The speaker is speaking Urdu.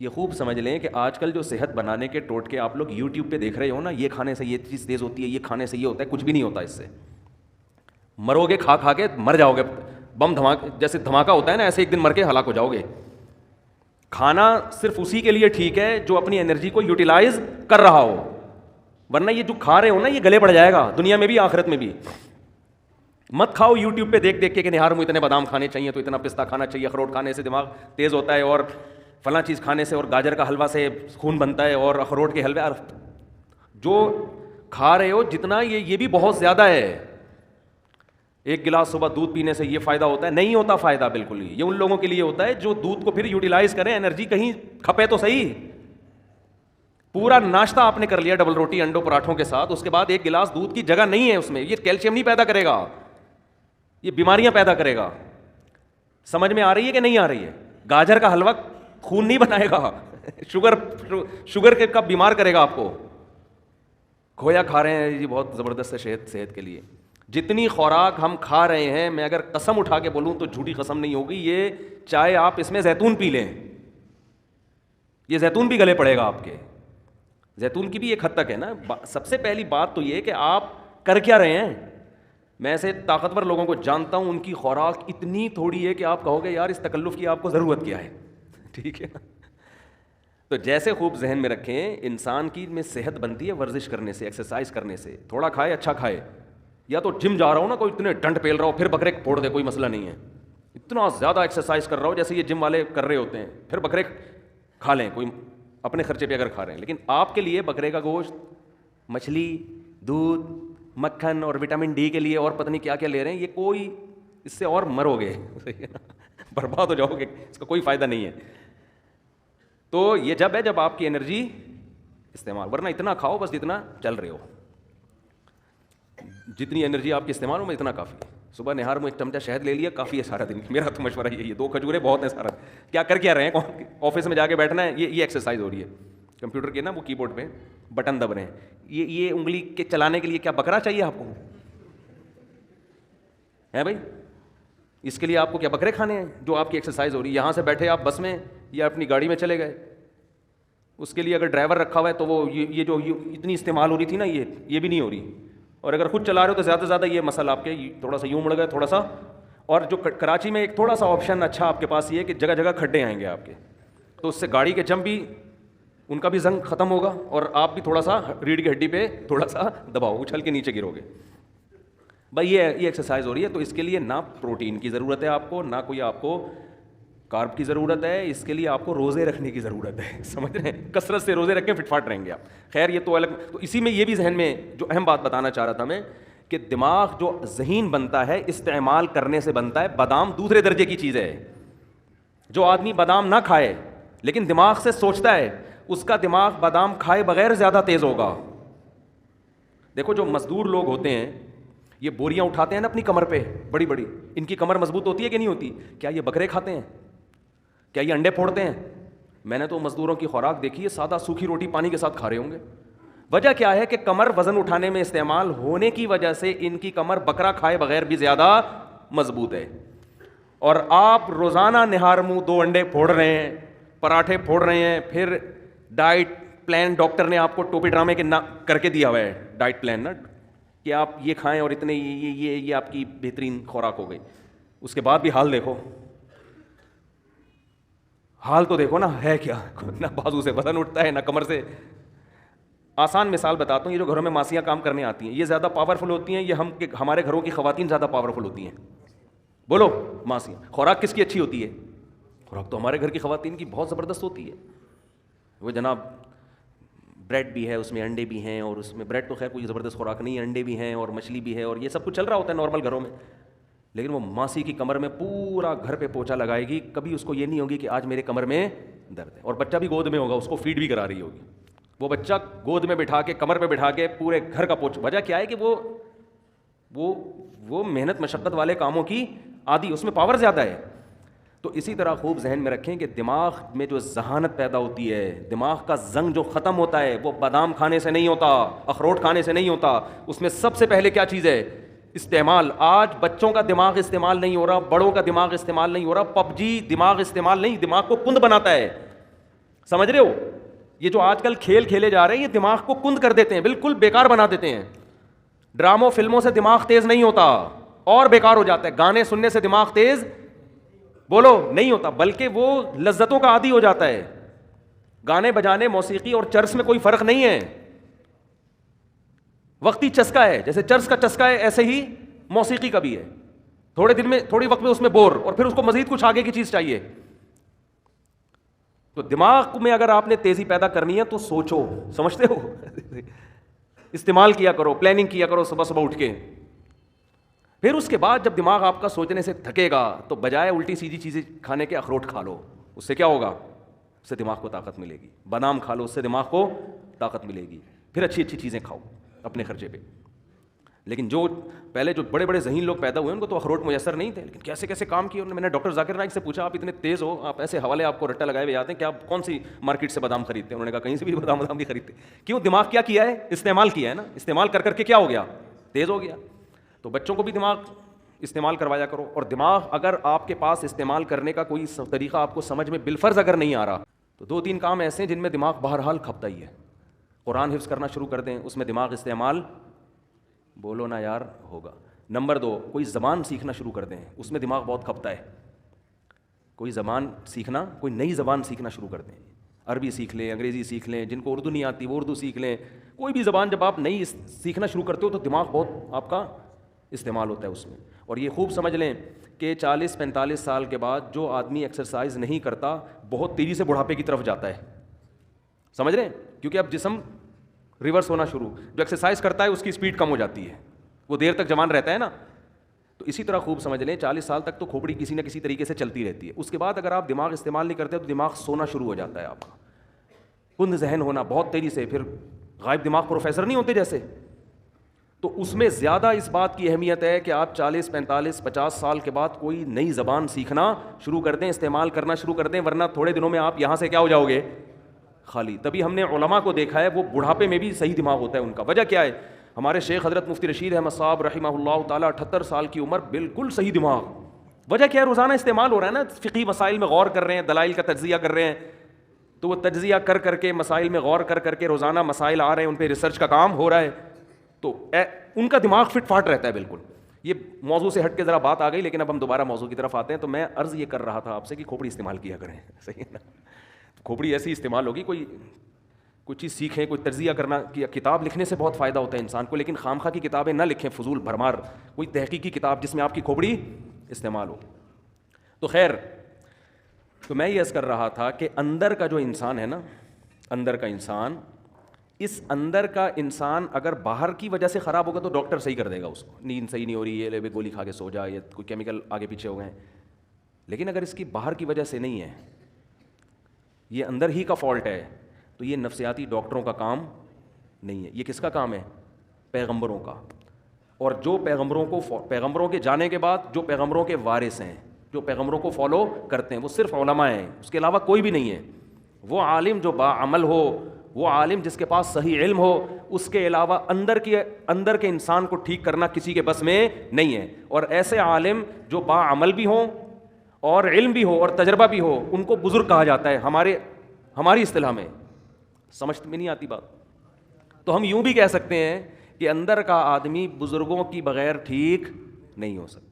یہ خوب سمجھ لیں کہ آج کل جو صحت بنانے کے ٹوٹکے آپ لوگ یوٹیوب پہ دیکھ رہے ہو نا، یہ کھانے سے یہ چیز تیز ہوتی ہے، یہ کھانے سے یہ ہوتا ہے، کچھ بھی نہیں ہوتا اس سے. مرو گے کھا کھا کے، مر جاؤ گے. بم دھماکہ جیسے دھماکہ ہوتا ہے نا، ایسے ایک دن مر کے ہلاک ہو جاؤ گے. کھانا صرف اسی کے لیے ٹھیک ہے جو اپنی انرجی کو یوٹیلائز کر رہا ہو، ورنہ یہ جو کھا رہے ہو نا یہ گلے پڑ جائے گا دنیا میں بھی آخرت میں بھی. مت کھاؤ یوٹیوب پہ دیکھ دیکھ کے کہ نہار میں اتنے بادام کھانے چاہیے تو اتنا پستہ کھانا چاہیے، اخروٹ کھانے سے دماغ تیز ہوتا ہے، اور فلاں چیز کھانے سے اور گاجر کا حلوہ سے خون بنتا ہے، اور اخروٹ کے حلوے. جو کھا رہے ہو جتنا یہ بھی بہت زیادہ ہے. ایک گلاس صبح دودھ پینے سے یہ فائدہ ہوتا ہے؟ نہیں ہوتا فائدہ بالکل ہی. یہ ان لوگوں کے لیے ہوتا ہے جو دودھ کو پھر یوٹیلائز کریں، انرجی کہیں کھپے تو صحیح. پورا ناشتہ آپ نے کر لیا ڈبل روٹی انڈوں پراٹھوں کے ساتھ، اس کے بعد ایک گلاس دودھ کی جگہ نہیں ہے اس میں، یہ کیلشیم نہیں پیدا کرے گا، یہ بیماریاں پیدا کرے گا. سمجھ میں آ رہی ہے کہ نہیں آ رہی ہے؟ گاجر کا حلوہ خون نہیں بنائے گا، شوگر کے کب بیمار کرے گا آپ کو. کھویا کھا رہے ہیں، یہ بہت زبردست ہے صحت کے لیے. جتنی خوراک ہم کھا رہے ہیں، میں اگر قسم اٹھا کے بولوں تو جھوٹی قسم نہیں ہوگی، یہ چاہے آپ اس میں زیتون پی لیں، یہ زیتون بھی گلے پڑے گا آپ کے. زیتون کی بھی ایک حد تک ہے نا. سب سے پہلی بات تو یہ کہ آپ کر کیا رہے ہیں. میں ایسے طاقتور لوگوں کو جانتا ہوں، ان کی خوراک اتنی تھوڑی ہے کہ آپ کہو گے یار اس تکلف کی آپ کو ضرورت کیا ہے. ٹھیک ہے نا. تو جیسے خوب ذہن میں رکھیں، انسان کی میں صحت بنتی ہے ورزش کرنے سے، ایکسرسائز کرنے سے. تھوڑا کھائے اچھا کھائے، یا تو جم جا رہا ہو نا، کوئی اتنے ڈنڈ پیل رہا ہو پھر بکرے پھوڑ دے، کوئی مسئلہ نہیں ہے. اتنا زیادہ ایکسرسائز کر رہا ہو جیسے یہ جم والے کر رہے ہوتے ہیں، پھر بکرے کھا لیں کوئی اپنے خرچے پہ اگر کھا رہے ہیں. لیکن آپ کے لیے بکرے کا گوشت، مچھلی، دودھ، مکھن اور وٹامن ڈی کے لیے اور پتہ نہیں کیا کیا لے رہے ہیں، یہ کوئی اس سے اور مرو گے، برباد ہو جاؤ گے، اس کا کوئی فائدہ نہیں ہے. تو یہ جب ہے جب آپ کی انرجی استعمال، ورنہ اتنا کھاؤ بس جتنا چل رہے ہو، جتنی انرجی آپ کی استعمال ہو میں اتنا کافی. صبح نہار میں ایک چمچہ شہد لے لیا کافی ہے سارا دن. میرا تو مشورہ یہی ہے، 2 کھجوریں بہت ہیں سارا. کیا کر کیا رہے ہیں؟ آفس میں جا کے بیٹھنا ہے، یہ ایکسرسائز ہو رہی ہے. کمپیوٹر کے نا وہ کی بورڈ پہ بٹن دب رہے ہیں، یہ انگلی کے چلانے کے لیے کیا بکرا چاہیے آپ کو ہے بھائی؟ اس کے لیے آپ کو کیا بکرے کھانے ہیں جو آپ کی ایکسرسائز ہو رہی ہے؟ یہاں سے بیٹھے آپ بس میں یا اپنی گاڑی میں چلے گئے، اس کے لیے اگر ڈرائیور رکھا ہوا ہے تو وہ یہ جو اتنی استعمال ہو رہی تھی نا، یہ بھی نہیں ہو رہی. اور اگر خود چلا رہے ہو تو زیادہ سے زیادہ یہ مسئلہ آپ کے تھوڑا سا یوں مڑ گئے تھوڑا سا. اور جو کراچی میں ایک تھوڑا سا آپشن اچھا آپ کے پاس یہ ہے کہ جگہ جگہ کھڈے آئیں گے آپ کے، تو اس سے گاڑی کے جم بھی ان کا بھی زنگ ختم ہوگا، اور آپ بھی تھوڑا سا ریڑھ کی ہڈی پہ تھوڑا سا دباؤ، اچھل کے نیچے گرو گے. بھائی یہ ایکسرسائز ہو رہی ہے، تو اس کے لیے نہ پروٹین کی ضرورت ہے آپ کو، نہ کوئی آپ کو کارب کی ضرورت ہے. اس کے لیے آپ کو روزے رکھنے کی ضرورت ہے. سمجھ رہے ہیں؟ کثرت سے روزے رکھیں، فٹ فاٹ رہیں گے آپ. خیر یہ تو الگ. تو اسی میں یہ بھی ذہن میں جو اہم بات بتانا چاہ رہا تھا میں، کہ دماغ جو ذہین بنتا ہے استعمال کرنے سے بنتا ہے. بادام دوسرے درجے کی چیز ہے. جو آدمی بادام نہ کھائے لیکن دماغ سے سوچتا ہے، اس کا دماغ بادام کھائے بغیر زیادہ تیز ہوگا. دیکھو جو مزدور لوگ ہوتے ہیں، یہ بوریاں اٹھاتے ہیں نا اپنی کمر پہ بڑی بڑی، ان کی کمر مضبوط ہوتی ہے کہ نہیں ہوتی؟ کیا یہ بکرے کھاتے ہیں؟ کیا یہ انڈے پھوڑتے ہیں؟ میں نے تو مزدوروں کی خوراک دیکھی ہے، سادہ سوکھی روٹی پانی کے ساتھ کھا رہے ہوں گے. وجہ کیا ہے کہ کمر وزن اٹھانے میں استعمال ہونے کی وجہ سے ان کی کمر بکرا کھائے بغیر بھی زیادہ مضبوط ہے. اور آپ روزانہ نہار منہ 2 انڈے پھوڑ رہے ہیں، پراٹھے پھوڑ رہے ہیں، پھر ڈائٹ پلان ڈاکٹر نے آپ کو ٹوپی ڈرامے کے کر کے دیا ہوا ہے ڈائٹ پلان نا، کہ آپ یہ کھائیں اور اتنے یہ آپ کی بہترین خوراک ہو گئی. اس کے بعد بھی حال دیکھو، حال تو دیکھو نا ہے کیا. نہ بازو سے وزن اٹھتا ہے، نہ کمر سے. آسان مثال بتاتا ہوں، یہ جو گھروں میں ماسیاں کام کرنے آتی ہیں، یہ زیادہ پاورفل ہوتی ہیں، یہ ہمارے گھروں کی خواتین زیادہ پاورفل ہوتی ہیں؟ بولو ماسیاں. خوراک کس کی اچھی ہوتی ہے؟ خوراک تو ہمارے گھر کی خواتین کی بہت زبردست ہوتی ہے. وہ جناب بریڈ بھی ہے، اس میں انڈے بھی ہیں، اور اس میں بریڈ تو خیر کوئی زبردست خوراک نہیں ہے، انڈے بھی ہیں اور مچھلی بھی ہے، اور یہ سب کچھ چل رہا ہوتا ہے نارمل گھروں میں. لیکن وہ ماسی کی کمر میں پورا گھر پہ پوچھا لگائے گی، کبھی اس کو یہ نہیں ہوگی کہ آج میرے کمر میں درد ہے. اور بچہ بھی گود میں ہوگا، اس کو فیڈ بھی کرا رہی ہوگی. وہ بچہ گود میں بٹھا کے کمر پہ بٹھا کے پورے گھر کا پوچھ. وجہ کیا ہے کہ وہ محنت مشقت والے کاموں کی عادی، اس میں پاور زیادہ ہے. تو اسی طرح خوب ذہن میں رکھیں کہ دماغ میں جو ذہانت پیدا ہوتی ہے، دماغ کا زنگ جو ختم ہوتا ہے، وہ بادام کھانے سے نہیں ہوتا، اخروٹ کھانے سے نہیں ہوتا. اس میں سب سے پہلے کیا چیز ہے؟ استعمال. آج بچوں کا دماغ استعمال نہیں ہو رہا، بڑوں کا دماغ استعمال نہیں ہو رہا. PUBG دماغ استعمال نہیں، دماغ کو کند بناتا ہے. سمجھ رہے ہو؟ یہ جو آج کل کھیل کھیلے جا رہے ہیں یہ دماغ کو کند کر دیتے ہیں, بالکل بیکار بنا دیتے ہیں. ڈراموں فلموں سے دماغ تیز نہیں ہوتا اور بیکار ہو جاتا ہے. گانے سننے سے دماغ تیز بولو نہیں ہوتا, بلکہ وہ لذتوں کا عادی ہو جاتا ہے. گانے بجانے, موسیقی اور چرس میں کوئی فرق نہیں ہے, وقتی چسکا ہے. جیسے چرس کا چسکا ہے ایسے ہی موسیقی کا بھی ہے. تھوڑے دن میں, تھوڑی وقت میں اس میں بور, اور پھر اس کو مزید کچھ آگے کی چیز چاہیے. تو دماغ میں اگر آپ نے تیزی پیدا کرنی ہے تو سوچو, سمجھتے ہو, استعمال کیا کرو, پلاننگ کیا کرو صبح صبح اٹھ کے. پھر اس کے بعد جب دماغ آپ کا سوچنے سے تھکے گا تو بجائے الٹی سیدھی چیزیں کھانے کے اخروٹ کھا لو. اس سے کیا ہوگا؟ اس سے دماغ کو طاقت ملے گی. بادام کھا لو, اس سے دماغ کو طاقت ملے گی. پھر اچھی اچھی چیزیں کھاؤ اپنے خرچے پہ. لیکن جو پہلے جو بڑے بڑے ذہین لوگ پیدا ہوئے ان کو تو اخروٹ میسر نہیں تھے, لیکن کیسے کیسے کام کیے انہوں نے. میں نے ڈاکٹر ذاکر نائک سے پوچھا, آپ اتنے تیز ہو, آپ ایسے حوالے آپ کو رٹا لگائے ہوئے آتے ہیں کہ آپ کون سی مارکیٹ سے بادام خریدتے ہیں؟ انہوں نے کہا کہیں سے بھی بادام نہیں خریدتے. کیوں؟ دماغ کیا کیا ہے؟ استعمال کیا ہے نا. استعمال کر کر کے کیا ہو گیا؟ تیز ہو گیا. تو بچوں کو بھی دماغ استعمال کروایا کرو. اور دماغ اگر آپ کے پاس استعمال کرنے کا کوئی طریقہ آپ کو سمجھ میں بالفرض اگر نہیں آ رہا تو 2-3 کام ایسے ہیں جن میں دماغ بہرحال کھپتا ہی ہے. قرآن حفظ کرنا شروع کر دیں, اس میں دماغ استعمال بولو نا یار ہوگا. نمبر 2, کوئی زبان سیکھنا شروع کر دیں, اس میں دماغ بہت کھپتا ہے. کوئی زبان سیکھنا, کوئی نئی زبان سیکھنا شروع کر دیں. عربی سیکھ لیں, انگریزی سیکھ لیں, جن کو اردو نہیں آتی وہ اردو سیکھ لیں. کوئی بھی زبان جب آپ نئی سیکھنا شروع کرتے ہو تو دماغ بہت آپ کا استعمال ہوتا ہے اس میں. اور یہ خوب سمجھ لیں کہ 40-45 سال کے بعد جو آدمی ایکسرسائز نہیں کرتا بہت تیزی سے بڑھاپے کی طرف جاتا ہے. سمجھ رہے ہیں؟ کیونکہ اب جسم ریورس ہونا شروع, جو ایکسرسائز کرتا ہے اس کی اسپیڈ کم ہو جاتی ہے, وہ دیر تک جوان رہتا ہے نا. تو اسی طرح خوب سمجھ لیں 40 سال تک تو کھوپڑی کسی نہ کسی طریقے سے چلتی رہتی ہے. اس کے بعد اگر آپ دماغ استعمال نہیں کرتے تو دماغ سونا شروع ہو جاتا ہے آپ کا, کند ذہن ہونا بہت تیزی سے. پھر غائب دماغ پروفیسر نہیں ہوتے جیسے, تو اس میں زیادہ اس بات کی اہمیت ہے کہ آپ 40-45-50 سال کے بعد کوئی نئی زبان سیکھنا شروع کر دیں, استعمال کرنا شروع کر دیں, ورنہ تھوڑے دنوں میں آپ یہاں سے کیا ہو جاؤ گے؟ خالی. تبھی ہم نے علماء کو دیکھا ہے وہ بڑھاپے میں بھی صحیح دماغ ہوتا ہے ان کا. وجہ کیا ہے؟ ہمارے شیخ حضرت مفتی رشید احمد صاحب رحمہ اللہ تعالیٰ 78 سال کی عمر, بالکل صحیح دماغ. وجہ کیا ہے؟ روزانہ استعمال ہو رہا ہے نا, فقہی مسائل میں غور کر رہے ہیں, دلائل کا تجزیہ کر رہے ہیں, تو وہ تجزیہ کر کر کے مسائل میں غور کر کر کے روزانہ مسائل آ رہے ہیں, ان پہ ریسرچ کا کام ہو رہا ہے, تو ان کا دماغ فٹ فاٹ رہتا ہے بالکل. یہ موضوع سے ہٹ کے ذرا بات آ گئی, لیکن اب ہم دوبارہ موضوع کی طرف آتے ہیں. تو میں عرض یہ کر رہا تھا آپ سے کہ کھوپڑی استعمال کیا کریں, صحیح ہے نا. کھوپڑی ایسی استعمال ہوگی, کوئی چیز سیکھیں, کوئی تجزیہ کرنا. کتاب لکھنے سے بہت فائدہ ہوتا ہے انسان کو, لیکن خامخواہ کی کتابیں نہ لکھیں فضول بھرمار. کوئی تحقیقی کتاب جس میں آپ کی کھوپڑی استعمال ہو. تو خیر, تو میں یہ عرض کر رہا تھا کہ اندر کا جو انسان ہے نا, اندر کا انسان, اس اندر کا انسان اگر باہر کی وجہ سے خراب ہوگا تو ڈاکٹر صحیح کر دے گا اس کو, نیند صحیح نہیں ہو رہی ہے, گولی کھا کے سو جا, یا کوئی کیمیکل آگے پیچھے ہو گئے. لیکن اگر اس کی باہر کی وجہ سے نہیں ہے, یہ اندر ہی کا فالٹ ہے, تو یہ نفسیاتی ڈاکٹروں کا کام نہیں ہے. یہ کس کا کام ہے؟ پیغمبروں کا. اور جو پیغمبروں کے جانے کے بعد جو پیغمبروں کے وارث ہیں, جو پیغمبروں کو فالو کرتے ہیں, وہ صرف علماء ہیں, اس کے علاوہ کوئی بھی نہیں ہے. وہ عالم جو باعمل ہو, وہ عالم جس کے پاس صحیح علم ہو, اس کے علاوہ اندر کے انسان کو ٹھیک کرنا کسی کے بس میں نہیں ہے. اور ایسے عالم جو باعمل بھی ہوں اور علم بھی ہو اور تجربہ بھی ہو, ان کو بزرگ کہا جاتا ہے ہماری اصطلاح میں. سمجھ میں نہیں آتی بات؟ تو ہم یوں بھی کہہ سکتے ہیں کہ اندر کا آدمی بزرگوں کی بغیر ٹھیک نہیں ہو سکتا.